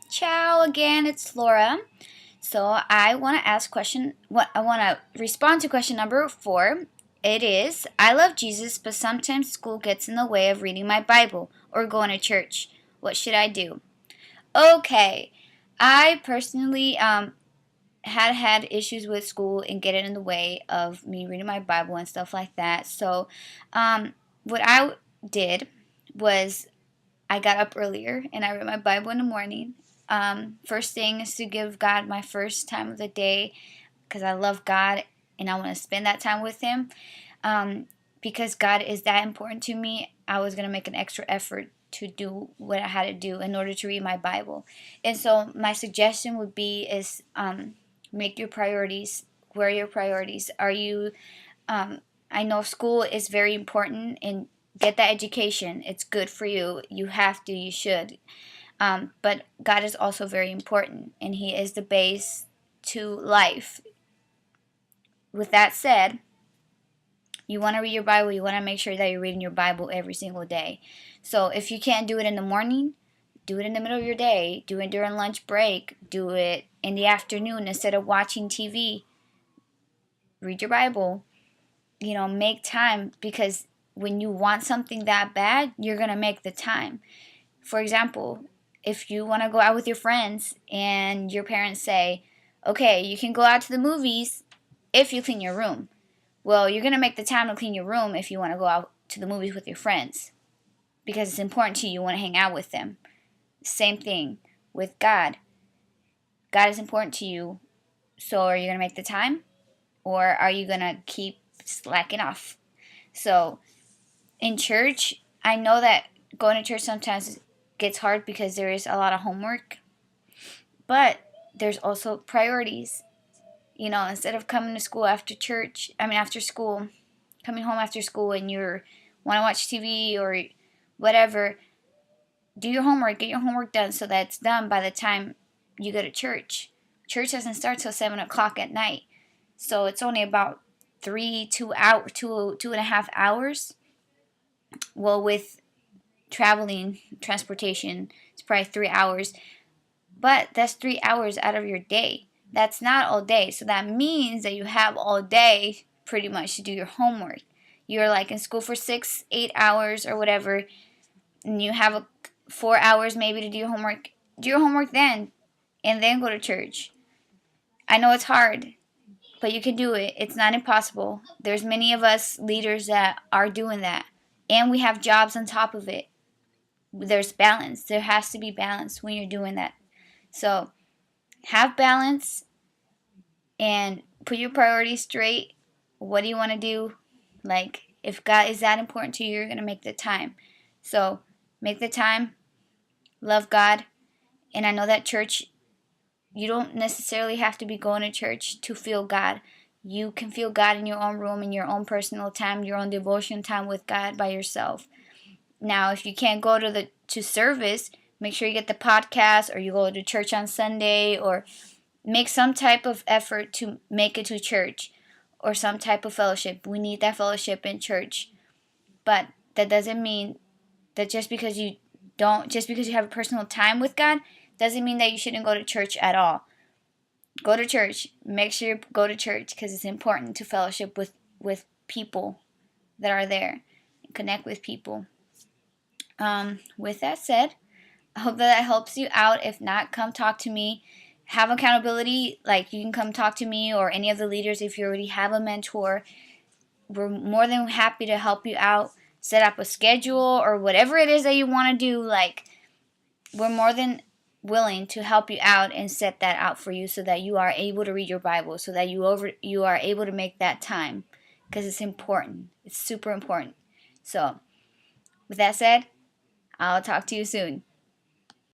Ciao again, it's Laura. So I want to ask question. What I want to respond to question number 4. It is: I love Jesus, but sometimes school gets in the way of reading my Bible or going to church. What should I do? Okay, I personally had issues with school and getting in the way of me reading my Bible and stuff like that. So, what I did was I got up earlier and I read my Bible in the morning. First thing is to give God my first time of the day because I love God and I want to spend that time with Him. Because God is that important to me, I was going to make an extra effort to do what I had to do in order to read my Bible. And so my suggestion would be is make your priorities. Where are your priorities? Are you, I know school is very important and get that education. It's good for you. You have to, you should. But God is also very important, and He is the base to life. With that said, you want to read your Bible, you want to make sure that you're reading your Bible every single day. So if you can't do it in the morning, do it in the middle of your day. Do it during lunch break. Do it in the afternoon instead of watching TV. Read your Bible. Make time, because when you want something that bad, you're going to make the time. For example, if you want to go out with your friends and your parents say, okay, you can go out to the movies if you clean your room. Well, you're going to make the time to clean your room if you want to go out to the movies with your friends, because it's important to you. You want to hang out with them. Same thing with God. God is important to you. So are you going to make the time, or are you going to keep slacking off? So in church, I know that going to church sometimes gets hard because there is a lot of homework, but there's also priorities. Instead of coming to school after school, coming home after school and you want to watch TV or whatever, do your homework, get your homework done so that it's done by the time you go to church. Church doesn't start till 7 o'clock at night, so it's only about 2.5 hours. Well, with transportation, it's probably 3 hours, but that's 3 hours out of your day. That's not all day, so that means that you have all day pretty much to do your homework. You're like in school for 6-8 hours or whatever, and you have 4 hours maybe to do your homework. Do your homework then, and then go to church. I know it's hard, but you can do it. It's not impossible. There's many of us leaders that are doing that, and we have jobs on top of it. There's balance. There has to be balance when you're doing that. So have balance and put your priorities straight. What do you want to do? Like, if God is that important to you, you're going to make the time. So make the time. Love God. And I know that church, you don't necessarily have to be going to church to feel God. You can feel God in your own room, in your own personal time, your own devotion time with God by yourself. Now, if you can't go to service, make sure you get the podcast, or you go to church on Sunday, or make some type of effort to make it to church, or some type of fellowship. We need that fellowship in church. But that doesn't mean that just because you have a personal time with God, doesn't mean that you shouldn't go to church at all. Go to church. Make sure you go to church, because it's important to fellowship with people that are there. Connect with people. With that said, I hope that helps you out. If not, come talk to me. Have accountability. Like, you can come talk to me or any of the leaders if you already have a mentor. We're more than happy to help you out. Set up a schedule or whatever it is that you want to do. Like, we're more than willing to help you out and set that out for you so that you are able to read your Bible, so that you are able to make that time, because it's important. It's super important. So, with that said, I'll talk to you soon.